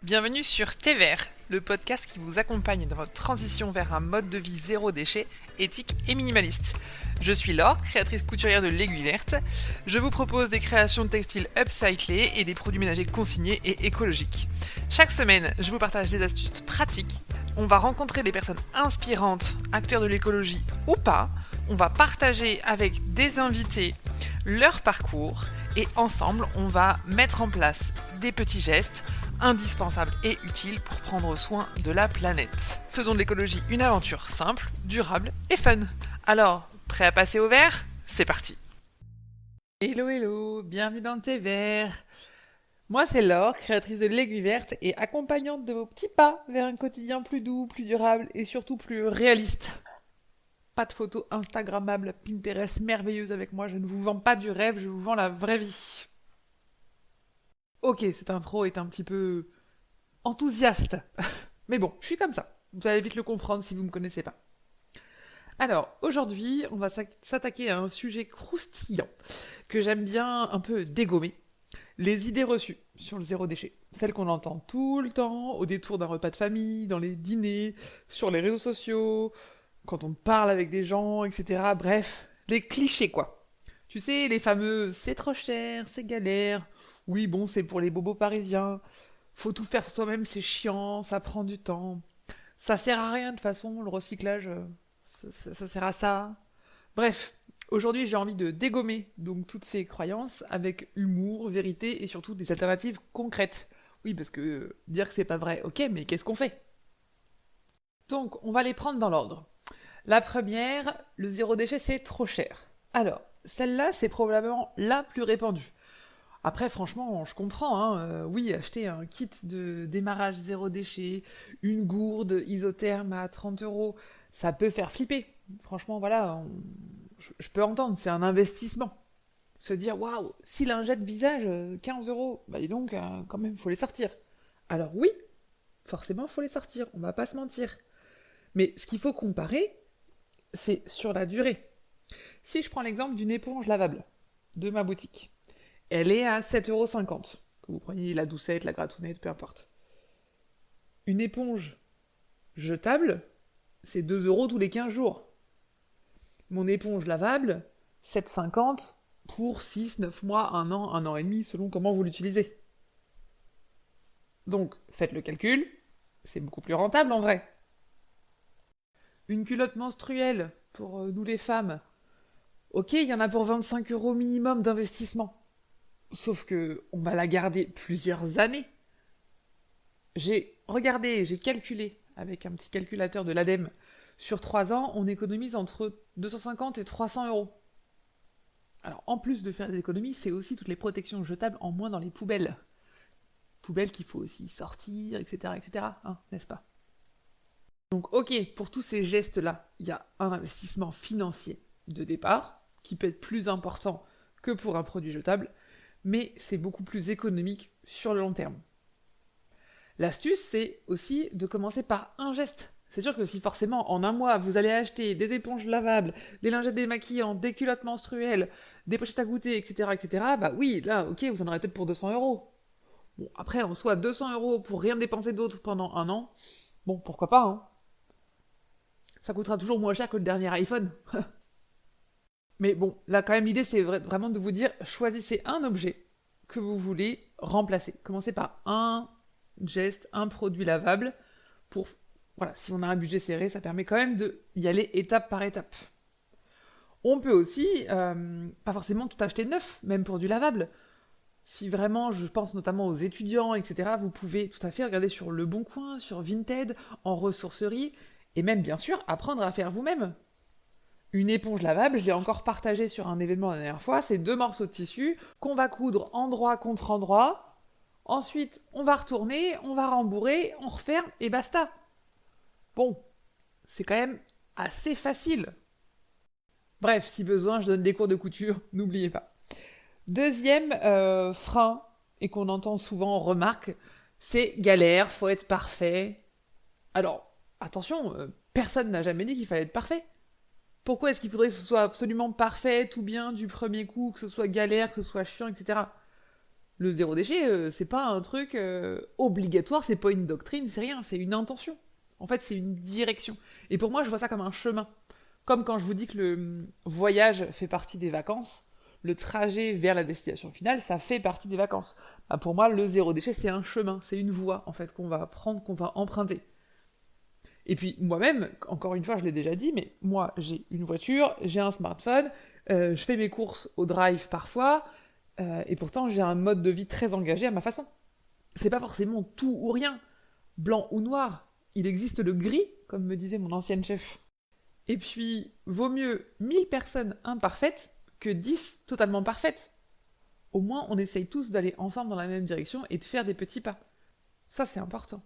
Bienvenue sur Thé Vert, le podcast qui vous accompagne dans votre transition vers un mode de vie zéro déchet, éthique et minimaliste. Je suis Laure, créatrice couturière de l'Aiguille Verte. Je vous propose des créations de textiles upcyclés et des produits ménagers consignés et écologiques. Chaque semaine, je vous partage des astuces pratiques. On va rencontrer des personnes inspirantes, acteurs de l'écologie ou pas. On va partager avec des invités leur parcours et ensemble, on va mettre en place des petits gestes indispensable et utile pour prendre soin de la planète. Faisons de l'écologie une aventure simple, durable et fun. Alors, prêt à passer au vert ? C'est parti. Hello hello, bienvenue dans Thé Vert. Moi c'est Laure, créatrice de l'Aiguille Verte et accompagnante de vos petits pas vers un quotidien plus doux, plus durable et surtout plus réaliste. Pas de photos instagrammables, Pinterest merveilleuses avec moi, je ne vous vends pas du rêve, je vous vends la vraie vie. Ok, cette intro est un petit peu enthousiaste. Mais bon, je suis comme ça. Vous allez vite le comprendre si vous ne me connaissez pas. Alors, aujourd'hui, on va s'attaquer à un sujet croustillant que j'aime bien un peu dégommer. Les idées reçues sur le zéro déchet. Celles qu'on entend tout le temps, au détour d'un repas de famille, dans les dîners, sur les réseaux sociaux, quand on parle avec des gens, etc. Bref, les clichés quoi. Tu sais, les fameux c'est trop cher, c'est galère, oui bon c'est pour les bobos parisiens, faut tout faire soi-même, c'est chiant, ça prend du temps, ça sert à rien de toute façon, le recyclage, ça sert à ça. Bref, aujourd'hui j'ai envie de dégommer donc toutes ces croyances avec humour, vérité et surtout des alternatives concrètes. Oui, parce que dire que c'est pas vrai, ok, mais qu'est-ce qu'on fait? Donc, on va les prendre dans l'ordre. La première, le zéro déchet c'est trop cher. Alors, celle-là c'est probablement la plus répandue. Après, franchement, je comprends, hein. Oui, acheter un kit de démarrage zéro déchet, une gourde isotherme à 30 €, ça peut faire flipper. Franchement, voilà, je peux entendre, c'est un investissement. Se dire, waouh, si lingette visage, 15 €, bah dis donc, quand même, faut les sortir. Alors oui, forcément, faut les sortir, on va pas se mentir. Mais ce qu'il faut comparer, c'est sur la durée. Si je prends l'exemple d'une éponge lavable de ma boutique, elle est à 7,50 €. Que vous preniez la doucette, la gratounette, peu importe. Une éponge jetable, c'est 2 € tous les 15 jours. Mon éponge lavable, 7,50 € pour 6, 9 mois, 1 an et demi, selon comment vous l'utilisez. Donc, faites le calcul, c'est beaucoup plus rentable en vrai. Une culotte menstruelle, pour nous les femmes, ok, il y en a pour 25 € minimum d'investissement. Sauf que on va la garder plusieurs années. J'ai regardé, j'ai calculé avec un petit calculateur de l'ADEME. Sur 3 ans, on économise entre 250 et 300 €. Alors, en plus de faire des économies, c'est aussi toutes les protections jetables en moins dans les poubelles. Poubelles qu'il faut aussi sortir, etc., etc., hein, n'est-ce pas? Donc, ok, pour tous ces gestes-là, il y a un investissement financier de départ, qui peut être plus important que pour un produit jetable, mais c'est beaucoup plus économique sur le long terme. L'astuce, c'est aussi de commencer par un geste. C'est sûr que si forcément, en un mois, vous allez acheter des éponges lavables, des lingettes démaquillantes, des culottes menstruelles, des pochettes à goûter, etc., bah oui, là, ok, vous en aurez peut-être pour 200 €. Bon, après, en soi, 200 € pour rien dépenser d'autre pendant un an, bon, pourquoi pas, hein. Ça coûtera toujours moins cher que le dernier iPhone. Mais bon, là, quand même, l'idée, c'est vraiment de vous dire, choisissez un objet que vous voulez remplacer. Commencez par un geste, un produit lavable, pour, voilà, si on a un budget serré, ça permet quand même d'y aller étape par étape. On peut aussi, pas forcément tout acheter neuf, même pour du lavable. Si vraiment, je pense notamment aux étudiants, etc., vous pouvez tout à fait regarder sur Le Bon Coin, sur Vinted, en ressourcerie, et même, bien sûr, apprendre à faire vous-même. Une éponge lavable, je l'ai encore partagée sur un événement la dernière fois, c'est 2 morceaux de tissu qu'on va coudre endroit contre endroit. Ensuite, on va retourner, on va rembourrer, on referme et basta. Bon, c'est quand même assez facile. Bref, si besoin, je donne des cours de couture, n'oubliez pas. Deuxième frein, et qu'on entend souvent en remarque, c'est galère, faut être parfait. Alors, attention, personne n'a jamais dit qu'il fallait être parfait. Pourquoi est-ce qu'il faudrait que ce soit absolument parfait, tout bien, du premier coup, que ce soit galère, que ce soit chiant, etc. Le zéro déchet, c'est pas un truc obligatoire, c'est pas une doctrine, c'est rien, c'est une intention. En fait, c'est une direction. Et pour moi, je vois ça comme un chemin. Comme quand je vous dis que le voyage fait partie des vacances, le trajet vers la destination finale, ça fait partie des vacances. Bah, pour moi, le zéro déchet, c'est un chemin, c'est une voie, en fait, qu'on va prendre, qu'on va emprunter. Et puis moi-même, encore une fois, je l'ai déjà dit, mais moi, j'ai une voiture, j'ai un smartphone, je fais mes courses au drive parfois, et pourtant, j'ai un mode de vie très engagé à ma façon. C'est pas forcément tout ou rien, blanc ou noir. Il existe le gris, comme me disait mon ancienne chef. Et puis, vaut mieux 1000 personnes imparfaites que 10 totalement parfaites. Au moins, on essaye tous d'aller ensemble dans la même direction et de faire des petits pas. Ça, c'est important.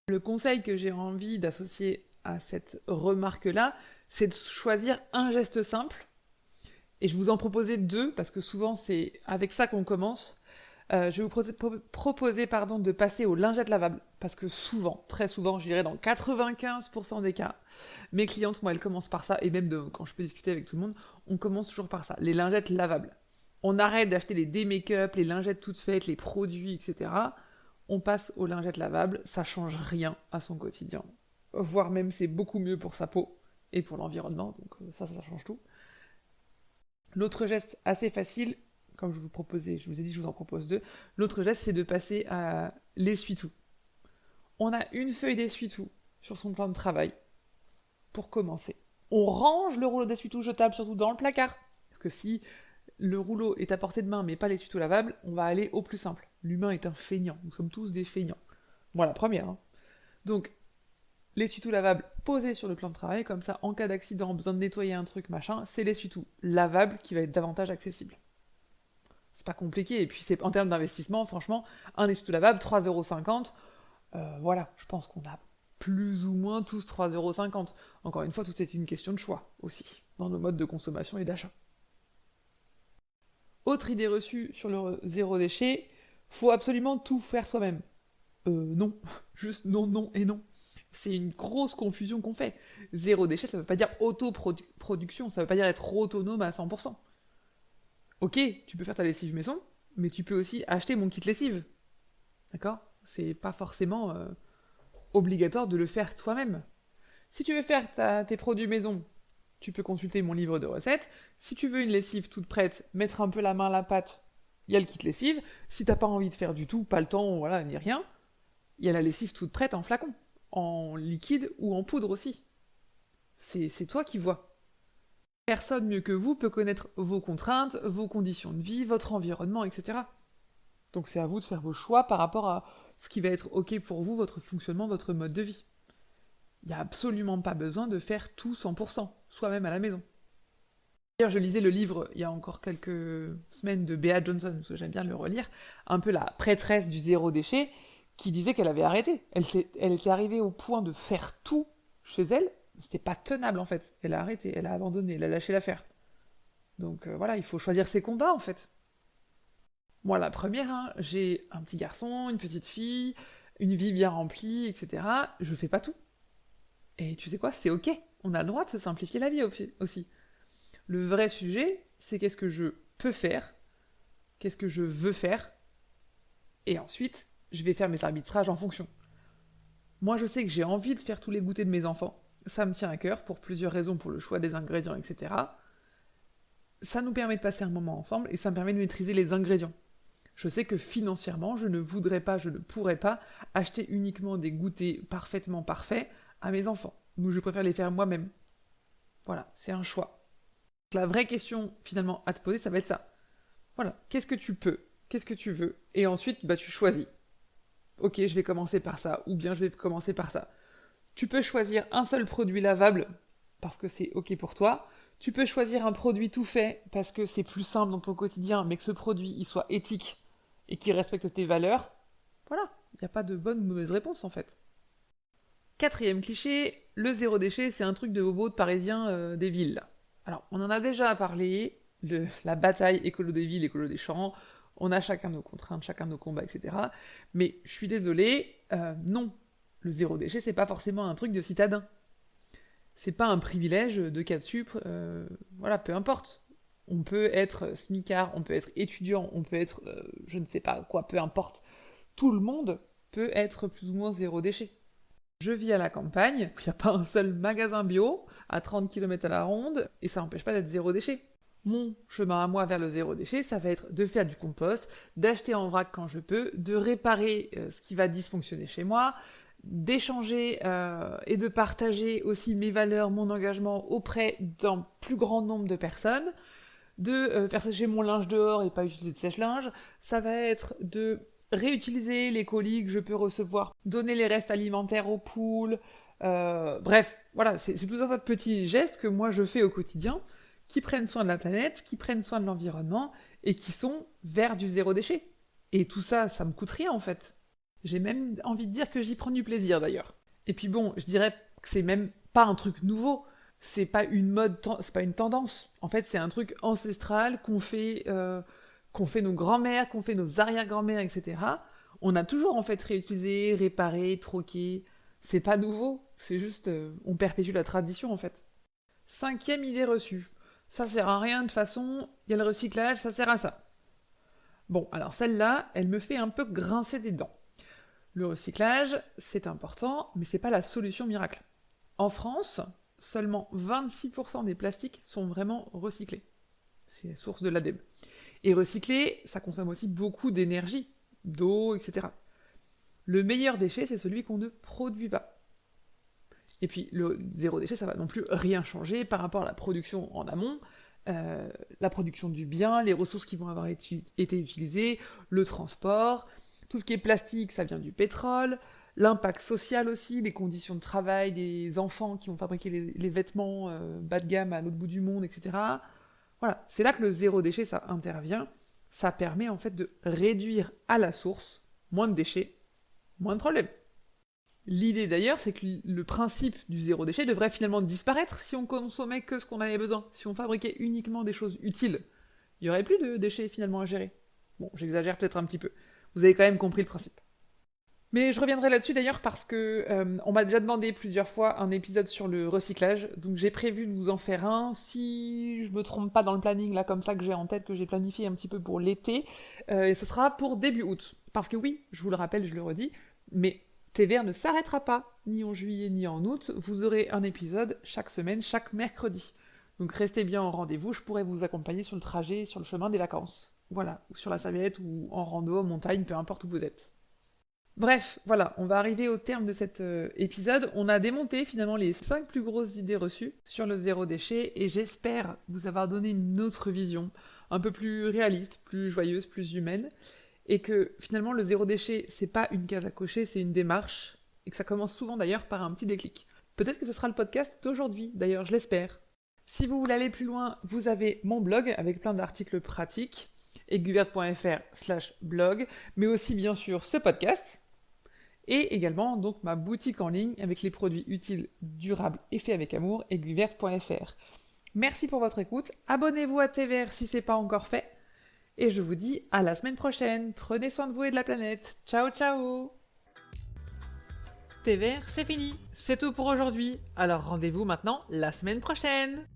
Le conseil que j'ai envie d'associer à cette remarque-là, c'est de choisir un geste simple. Et je vous en proposais deux, parce que souvent c'est avec ça qu'on commence. Je vais vous proposer de passer aux lingettes lavables. Parce que souvent, très souvent, je dirais dans 95% des cas, mes clientes, moi, elles commencent par ça. Et même quand je peux discuter avec tout le monde, on commence toujours par ça. Les lingettes lavables. On arrête d'acheter les dé-make-up, les lingettes toutes faites, les produits, etc. On passe aux lingettes lavables. Ça change rien à son quotidien. Voire même, c'est beaucoup mieux pour sa peau et pour l'environnement. Donc ça change tout. L'autre geste assez facile, comme je vous ai dit, je vous en propose deux. L'autre geste, c'est de passer à l'essuie-tout. On a une feuille d'essuie-tout sur son plan de travail pour commencer. On range le rouleau d'essuie-tout jetable surtout dans le placard. Parce que si le rouleau est à portée de main mais pas l'essuie-tout lavable, on va aller au plus simple. L'humain est un feignant. Nous sommes tous des feignants. Voilà, première. Hein. Donc, l'essuie-tout lavable posé sur le plan de travail, comme ça, en cas d'accident, besoin de nettoyer un truc, machin, c'est l'essuie-tout lavable qui va être davantage accessible. C'est pas compliqué, et puis c'est en termes d'investissement, franchement, un essuie-tout lavable, 3,50 €, voilà, je pense qu'on a plus ou moins tous 3,50 €. Encore une fois, tout est une question de choix, aussi, dans nos modes de consommation et d'achat. Autre idée reçue sur le zéro déchet, faut absolument tout faire soi-même. Non, juste non, non et non. C'est une grosse confusion qu'on fait. Zéro déchet, ça veut pas dire autoproduction, ça veut pas dire être autonome à 100%. Ok, tu peux faire ta lessive maison, mais tu peux aussi acheter mon kit lessive. D'accord? C'est pas forcément obligatoire de le faire toi-même. Si tu veux faire tes produits maison, tu peux consulter mon livre de recettes. Si tu veux une lessive toute prête, mettre un peu la main à la pâte, il y a le kit lessive. Si t'as pas envie de faire du tout, pas le temps, voilà, ni rien, il y a la lessive toute prête en flacon, en liquide ou en poudre aussi. C'est toi qui vois. Personne mieux que vous peut connaître vos contraintes, vos conditions de vie, votre environnement, etc. Donc c'est à vous de faire vos choix par rapport à ce qui va être ok pour vous, votre fonctionnement, votre mode de vie. Il n'y a absolument pas besoin de faire tout 100%, soi-même à la maison. D'ailleurs, je lisais le livre il y a encore quelques semaines de Bea Johnson, parce que j'aime bien le relire, un peu la prêtresse du zéro déchet, qui disait qu'elle avait arrêté. Elle était arrivée au point de faire tout chez elle, c'était pas tenable en fait. Elle a arrêté, elle a abandonné, elle a lâché l'affaire. Donc voilà, il faut choisir ses combats en fait. Moi, la première, hein, j'ai un petit garçon, une petite fille, une vie bien remplie, etc. Je fais pas tout. Et tu sais quoi, c'est ok. On a le droit de se simplifier la vie aussi. Le vrai sujet, c'est qu'est-ce que je peux faire, qu'est-ce que je veux faire, et ensuite, je vais faire mes arbitrages en fonction. Moi, je sais que j'ai envie de faire tous les goûters de mes enfants. Ça me tient à cœur pour plusieurs raisons, pour le choix des ingrédients, etc. Ça nous permet de passer un moment ensemble et ça me permet de maîtriser les ingrédients. Je sais que financièrement, je ne voudrais pas, je ne pourrais pas acheter uniquement des goûters parfaitement parfaits à mes enfants. Donc je préfère les faire moi-même. Voilà, c'est un choix. La vraie question finalement à te poser, ça va être ça. Voilà, qu'est-ce que tu peux? Qu'est-ce que tu veux? Et ensuite, tu choisis. Ok, je vais commencer par ça, ou bien je vais commencer par ça. Tu peux choisir un seul produit lavable, parce que c'est ok pour toi. Tu peux choisir un produit tout fait, parce que c'est plus simple dans ton quotidien, mais que ce produit, il soit éthique, et qu'il respecte tes valeurs. Voilà, il n'y a pas de bonne ou de mauvaise réponse en fait. Quatrième cliché, le zéro déchet, c'est un truc de bobo de parisiens des villes. Alors, on en a déjà parlé, la bataille écolo des villes, écolo des champs, on a chacun nos contraintes, chacun nos combats, etc. Mais je suis désolée, non. Le zéro déchet, c'est pas forcément un truc de citadin. C'est pas un privilège de cas de sup, voilà, peu importe. On peut être smicard, on peut être étudiant, on peut être je ne sais pas quoi, peu importe. Tout le monde peut être plus ou moins zéro déchet. Je vis à la campagne, il n'y a pas un seul magasin bio à 30 km à la ronde, et ça n'empêche pas d'être zéro déchet. Mon chemin à moi vers le zéro déchet, ça va être de faire du compost, d'acheter en vrac quand je peux, de réparer ce qui va dysfonctionner chez moi, d'échanger et de partager aussi mes valeurs, mon engagement auprès d'un plus grand nombre de personnes, de faire sécher mon linge dehors et pas utiliser de sèche-linge. Ça va être de réutiliser les colis que je peux recevoir, donner les restes alimentaires aux poules. Bref, voilà, c'est tout un tas de petits gestes que moi je fais au quotidien, qui prennent soin de la planète, qui prennent soin de l'environnement, et qui sont vers du zéro déchet. Et tout ça, ça me coûte rien en fait. J'ai même envie de dire que j'y prends du plaisir d'ailleurs. Et puis bon, je dirais que c'est même pas un truc nouveau, c'est pas une mode, c'est pas une tendance. En fait, c'est un truc ancestral qu'ont fait nos grands-mères, qu'ont fait nos arrière-grands-mères, etc. On a toujours en fait réutilisé, réparé, troqué. C'est pas nouveau, c'est juste on perpétue la tradition en fait. 5e idée reçue. Ça sert à rien de toute façon, il y a le recyclage, ça sert à ça. Bon, alors celle-là, elle me fait un peu grincer des dents. Le recyclage, c'est important, mais c'est pas la solution miracle. En France, seulement 26% des plastiques sont vraiment recyclés. C'est la source de l'ADEME. Et recycler, ça consomme aussi beaucoup d'énergie, d'eau, etc. Le meilleur déchet, c'est celui qu'on ne produit pas. Et puis, le zéro déchet, ça va non plus rien changer par rapport à la production en amont, la production du bien, les ressources qui vont avoir été utilisées, le transport, tout ce qui est plastique, ça vient du pétrole, l'impact social aussi, les conditions de travail des enfants qui vont fabriquer les vêtements bas de gamme à l'autre bout du monde, etc. Voilà, c'est là que le zéro déchet, ça intervient. Ça permet en fait de réduire à la source moins de déchets, moins de problèmes. L'idée d'ailleurs, c'est que le principe du zéro déchet devrait finalement disparaître si on consommait que ce qu'on avait besoin, si on fabriquait uniquement des choses utiles. Il n'y aurait plus de déchets finalement à gérer. Bon, j'exagère peut-être un petit peu. Vous avez quand même compris le principe. Mais je reviendrai là-dessus d'ailleurs parce que on m'a déjà demandé plusieurs fois un épisode sur le recyclage, donc j'ai prévu de vous en faire un. Si je me trompe pas dans le planning là comme ça que j'ai en tête, que j'ai planifié un petit peu pour l'été, et ce sera pour début août. Parce que oui, je vous le rappelle, je le redis, mais TVR ne s'arrêtera pas, ni en juillet ni en août, vous aurez un épisode chaque semaine, chaque mercredi. Donc restez bien en rendez-vous, je pourrai vous accompagner sur le trajet, sur le chemin des vacances. Voilà, ou sur la serviette, ou en rando, en montagne, peu importe où vous êtes. Bref, voilà, on va arriver au terme de cet épisode. On a démonté finalement les 5 plus grosses idées reçues sur le zéro déchet, et j'espère vous avoir donné une autre vision, un peu plus réaliste, plus joyeuse, plus humaine, et que finalement le zéro déchet, c'est pas une case à cocher, c'est une démarche, et que ça commence souvent d'ailleurs par un petit déclic. Peut-être que ce sera le podcast d'aujourd'hui, d'ailleurs je l'espère. Si vous voulez aller plus loin, vous avez mon blog avec plein d'articles pratiques, aiguiverte.fr/blog, mais aussi bien sûr ce podcast, et également donc ma boutique en ligne avec les produits utiles, durables et faits avec amour, aiguiverte.fr. Merci pour votre écoute, abonnez-vous à TVR si c'est pas encore fait, et je vous dis à la semaine prochaine. Prenez soin de vous et de la planète. Ciao ciao. TVR, c'est fini. C'est tout pour aujourd'hui. Alors rendez-vous maintenant la semaine prochaine.